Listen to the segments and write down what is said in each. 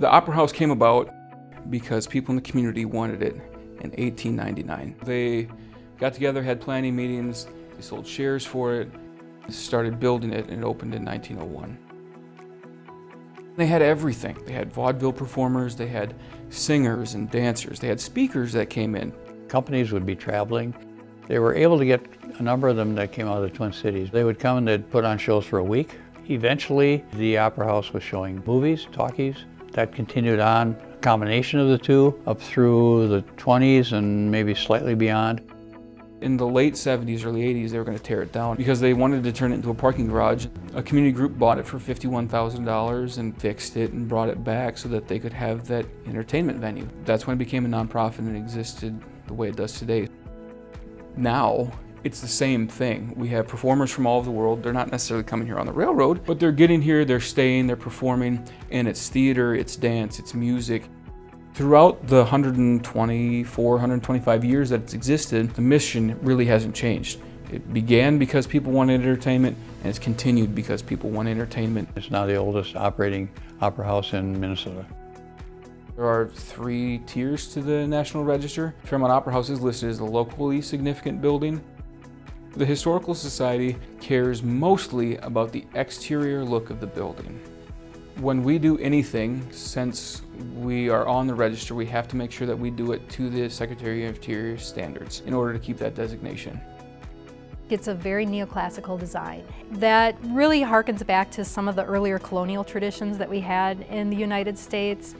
The Opera House came about because people in the community wanted it in 1899. They got together, had planning meetings, they sold shares for it, started building it, and it opened in 1901. They had everything. They had vaudeville performers, they had singers and dancers, they had speakers that came in. Companies would be traveling. They were able to get a number of them that came out of the Twin Cities. They would come and they'd put on shows for a week. Eventually, the Opera House was showing movies, talkies. That continued on, a combination of the two, up through the 20s and maybe slightly beyond. In the late 70s, early 80s, they were going to tear it down because they wanted to turn it into a parking garage. A community group bought it for $51,000 and fixed it and brought it back so that they could have that entertainment venue. That's when it became a nonprofit and existed the way it does today. Now, it's the same thing. We have performers from all over the world. They're not necessarily coming here on the railroad, but they're getting here, they're staying, they're performing, and it's theater, it's dance, it's music. Throughout the 124, 125 years that it's existed, the mission really hasn't changed. It began because people wanted entertainment, and it's continued because people want entertainment. It's now the oldest operating opera house in Minnesota. There are 3 tiers to the National Register. Fairmont Opera House is listed as a locally significant building. The Historical Society cares mostly about the exterior look of the building. When we do anything, since we are on the register, we have to make sure that we do it to the Secretary of Interior standards in order to keep that designation. It's a very neoclassical design that really harkens back to some of the earlier colonial traditions that we had in the United States,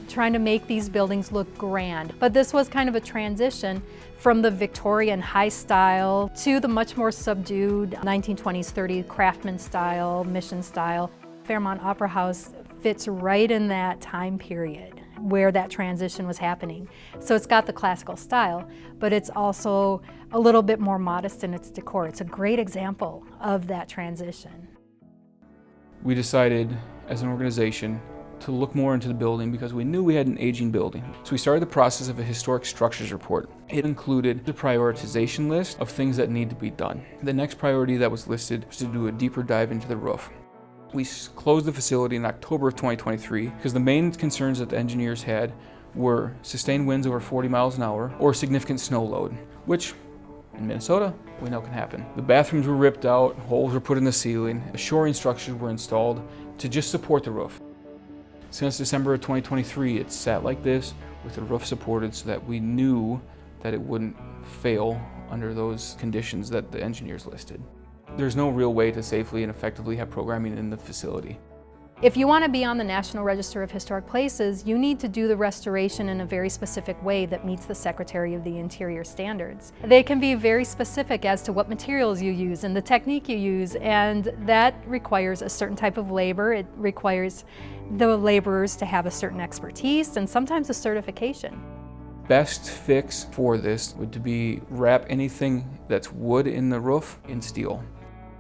trying to make these buildings look grand. But this was kind of a transition from the Victorian high style to the much more subdued 1920s, 30s craftsman style, mission style. Fairmont Opera House fits right in that time period where that transition was happening. So it's got the classical style, but it's also a little bit more modest in its decor. It's a great example of that transition. We decided as an organization to look more into the building because we knew we had an aging building. So we started the process of a historic structures report. It included the prioritization list of things that need to be done. The next priority that was listed was to do a deeper dive into the roof. We closed the facility in October of 2023 because the main concerns that the engineers had were sustained winds over 40 miles an hour or significant snow load, which in Minnesota we know can happen. The bathrooms were ripped out, holes were put in the ceiling, shoring structures were installed to just support the roof. Since December of 2023, it's sat like this with the roof supported so that we knew that it wouldn't fail under those conditions that the engineers listed. There's no real way to safely and effectively have programming in the facility. If you want to be on the National Register of Historic Places, you need to do the restoration in a very specific way that meets the Secretary of the Interior standards. They can be very specific as to what materials you use and the technique you use, and that requires a certain type of labor. It requires the laborers to have a certain expertise and sometimes a certification. Best fix for this would be wrap anything that's wood in the roof in steel.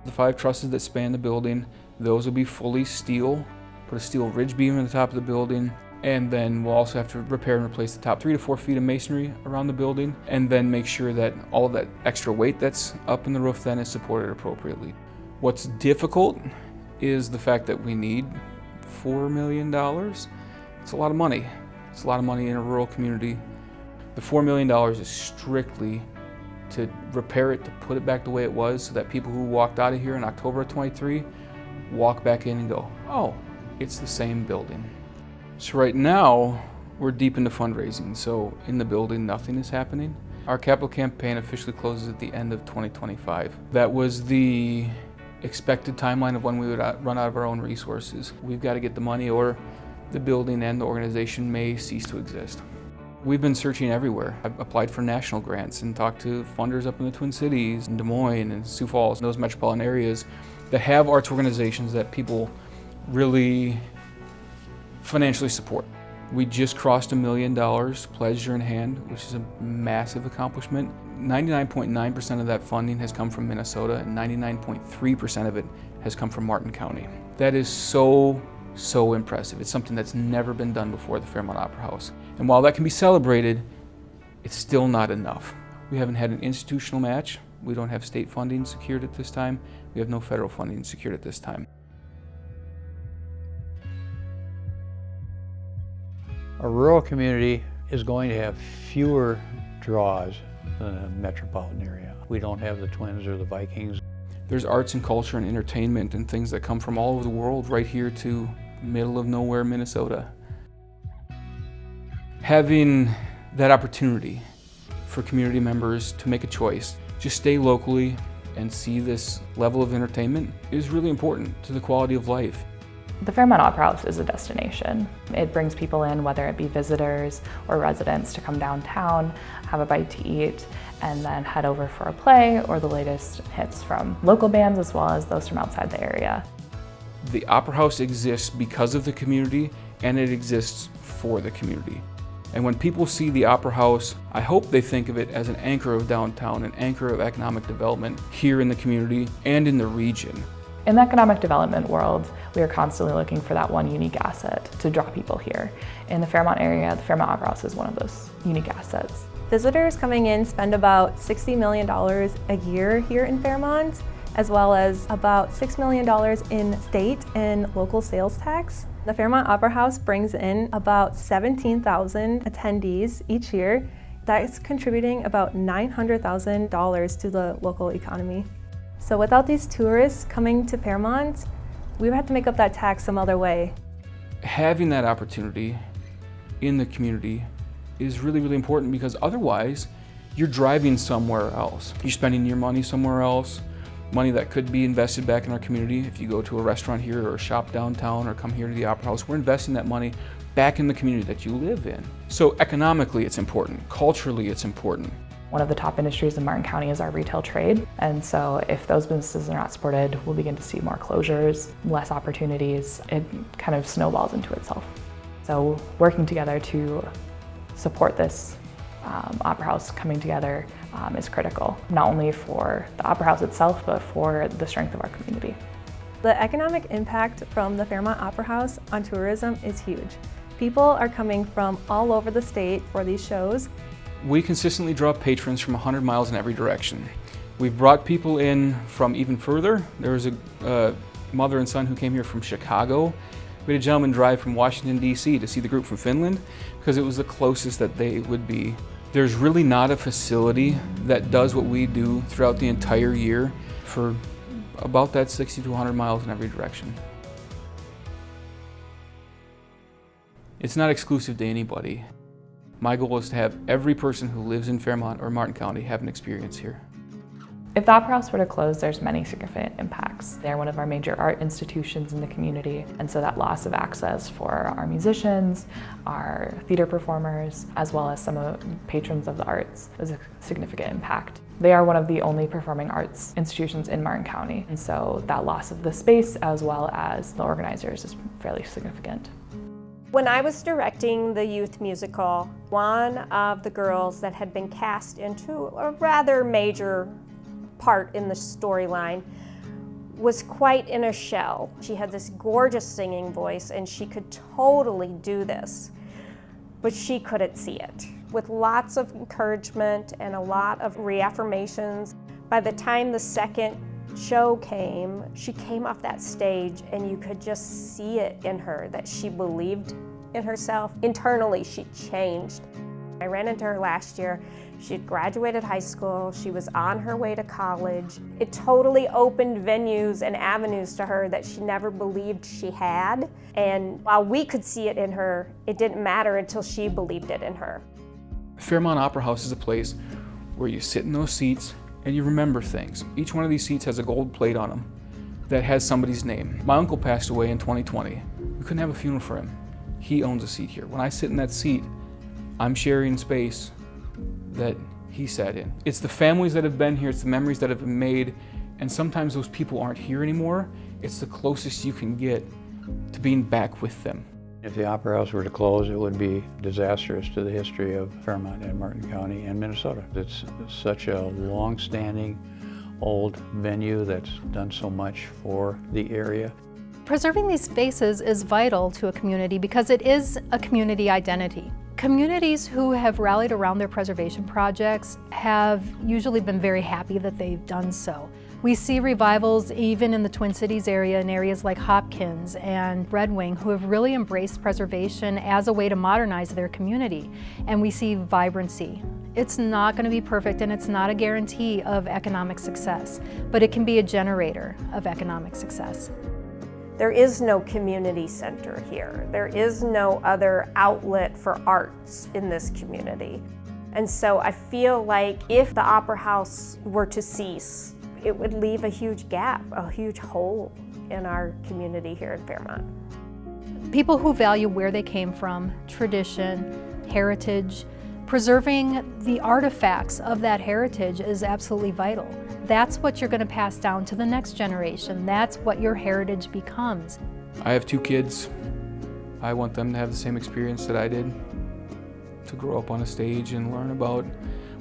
The 5 trusses that span the building, those will be fully steel. Put a steel ridge beam on the top of the building, and then we'll also have to repair and replace the top 3 to 4 feet of masonry around the building, and then make sure that all of that extra weight that's up in the roof then is supported appropriately. What's difficult is the fact that we need $4 million. It's a lot of money. It's a lot of money in a rural community. The $4 million is strictly to repair it, to put it back the way it was, so that people who walked out of here in October of 23 walk back in and go, oh, it's the same building. So right now, we're deep into fundraising, so in the building, nothing is happening. Our capital campaign officially closes at the end of 2025. That was the expected timeline of when we would run out of our own resources. We've got to get the money or the building and the organization may cease to exist. We've been searching everywhere. I've applied for national grants and talked to funders up in the Twin Cities, in Des Moines and Sioux Falls, those metropolitan areas that have arts organizations that people really financially support. We just crossed $1 million pledged or in hand, which is a massive accomplishment. 99.9% of that funding has come from Minnesota and 99.3% of it has come from Martin County. That is so impressive. It's something that's never been done before at the Fairmont Opera House. And while that can be celebrated, it's still not enough. We haven't had an institutional match. We don't have state funding secured at this time. We have no federal funding secured at this time. A rural community is going to have fewer draws than a metropolitan area. We don't have the Twins or the Vikings. There's arts and culture and entertainment and things that come from all over the world right here to middle of nowhere, Minnesota. Having that opportunity for community members to make a choice, just stay locally and see this level of entertainment is really important to the quality of life. The Fairmont Opera House is a destination. It brings people in, whether it be visitors or residents, to come downtown, have a bite to eat, and then head over for a play or the latest hits from local bands as well as those from outside the area. The Opera House exists because of the community, and it exists for the community. And when people see the Opera House, I hope they think of it as an anchor of downtown, an anchor of economic development here in the community and in the region. In the economic development world, we are constantly looking for that one unique asset to draw people here. In the Fairmont area, the Fairmont Opera House is one of those unique assets. Visitors coming in spend about $60 million a year here in Fairmont, as well as about $6 million in state and local sales tax. The Fairmont Opera House brings in about 17,000 attendees each year. That's contributing about $900,000 to the local economy. So without these tourists coming to Fairmont, we would have to make up that tax some other way. Having that opportunity in the community is really, really important, because otherwise you're driving somewhere else. You're spending your money somewhere else, money that could be invested back in our community. If you go to a restaurant here or shop downtown or come here to the Opera House, we're investing that money back in the community that you live in. So economically it's important, culturally it's important. One of the top industries in Martin County is our retail trade, and so if those businesses are not supported, we'll begin to see more closures, less opportunities. It kind of snowballs into itself. So working together to support this Opera House coming together is critical, not only for the Opera House itself, but for the strength of our community. The economic impact from the Fairmont Opera House on tourism is huge. People are coming from all over the state for these shows. We consistently draw patrons from 100 miles in every direction. We've brought people in from even further. There was a mother and son who came here from Chicago. We had a gentleman drive from Washington, D.C. to see the group from Finland because it was the closest that they would be. There's really not a facility that does what we do throughout the entire year for about that 60 to 100 miles in every direction. It's not exclusive to anybody. My goal is to have every person who lives in Fairmont or Martin County have an experience here. If the Opera House were to close, there's many significant impacts. They're one of our major art institutions in the community, and so that loss of access for our musicians, our theater performers, as well as some patrons of the arts is a significant impact. They are one of the only performing arts institutions in Martin County, and so that loss of the space as well as the organizers is fairly significant. When I was directing the youth musical, one of the girls that had been cast into a rather major part in the storyline was quite in a shell. She had this gorgeous singing voice and she could totally do this, but she couldn't see it. With lots of encouragement and a lot of reaffirmations, by the time the second show came, she came off that stage and you could just see it in her that she believed in herself. Internally, she changed. I ran into her last year. She had graduated high school. She was on her way to college. It totally opened venues and avenues to her that she never believed she had. And while we could see it in her, it didn't matter until she believed it in her. Fairmont Opera House is a place where you sit in those seats and you remember things. Each one of these seats has a gold plate on them that has somebody's name. My uncle passed away in 2020. We couldn't have a funeral for him. He owns a seat here. When I sit in that seat, I'm sharing space that he sat in. It's the families that have been here, it's the memories that have been made, and sometimes those people aren't here anymore. It's the closest you can get to being back with them. If the Opera House were to close, it would be disastrous to the history of Fairmont and Martin County and Minnesota. It's such a long-standing, old venue that's done so much for the area. Preserving these spaces is vital to a community because it is a community identity. Communities who have rallied around their preservation projects have usually been very happy that they've done so. We see revivals even in the Twin Cities area in areas like Hopkins and Red Wing, who have really embraced preservation as a way to modernize their community. And we see vibrancy. It's not going to be perfect, and it's not a guarantee of economic success, but it can be a generator of economic success. There is no community center here. There is no other outlet for arts in this community. And so I feel like if the Opera House were to cease, it would leave a huge gap, a huge hole in our community here in Fairmont. People who value where they came from, tradition, heritage, preserving the artifacts of that heritage is absolutely vital. That's what you're going to pass down to the next generation. That's what your heritage becomes. I have 2 kids. I want them to have the same experience that I did, to grow up on a stage and learn about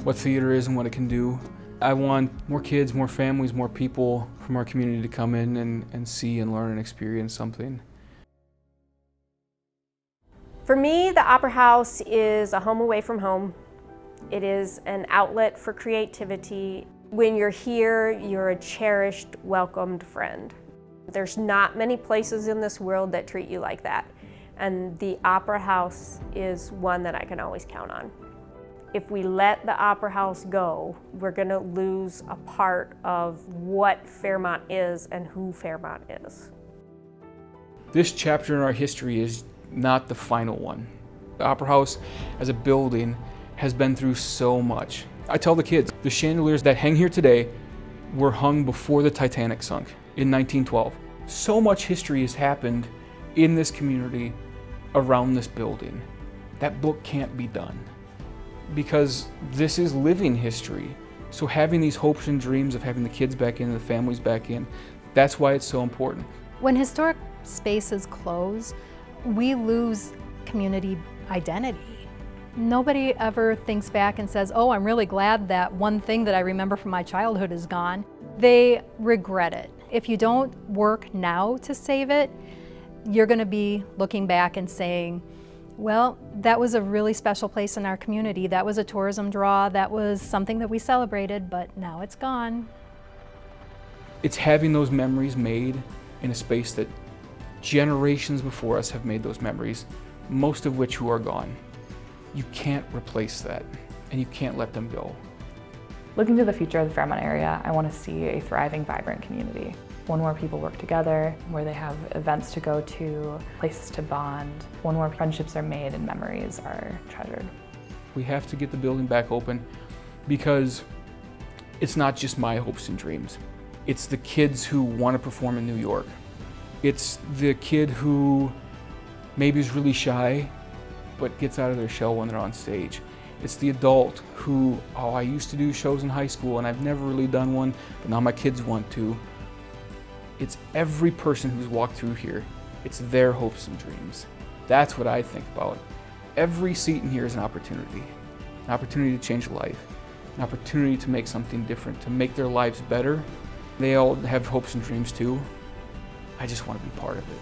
what theater is and what it can do. I want more kids, more families, more people from our community to come in and see and learn and experience something. For me, the Opera House is a home away from home. It is an outlet for creativity. When you're here, you're a cherished, welcomed friend. There's not many places in this world that treat you like that. And the Opera House is one that I can always count on. If we let the Opera House go, we're going to lose a part of what Fairmont is and who Fairmont is. This chapter in our history is not the final one. The Opera House as a building has been through so much. I tell the kids, the chandeliers that hang here today were hung before the Titanic sunk in 1912. So much history has happened in this community around this building. That book can't be done because this is living history. So having these hopes and dreams of having the kids back in, the families back in, that's why it's so important. When historic spaces close, we lose community identity. Nobody ever thinks back and says, oh, I'm really glad that one thing that I remember from my childhood is gone. They regret it. If you don't work now to save it, you're going to be looking back and saying, well, that was a really special place in our community. That was a tourism draw. That was something that we celebrated, but now it's gone. It's having those memories made in a space that generations before us have made those memories, most of which who are gone. You can't replace that, and you can't let them go. Looking to the future of the Fairmont area, I want to see a thriving, vibrant community. One where people work together, where they have events to go to, places to bond, one where friendships are made and memories are treasured. We have to get the building back open because it's not just my hopes and dreams. It's the kids who want to perform in New York. It's the kid who maybe is really shy but gets out of their shell when they're on stage. It's the adult who, oh, I used to do shows in high school and I've never really done one, but now my kids want to. It's every person who's walked through here. It's their hopes and dreams. That's what I think about. Every seat in here is an opportunity to change a life, an opportunity to make something different, to make their lives better. They all have hopes and dreams too. I just want to be part of it.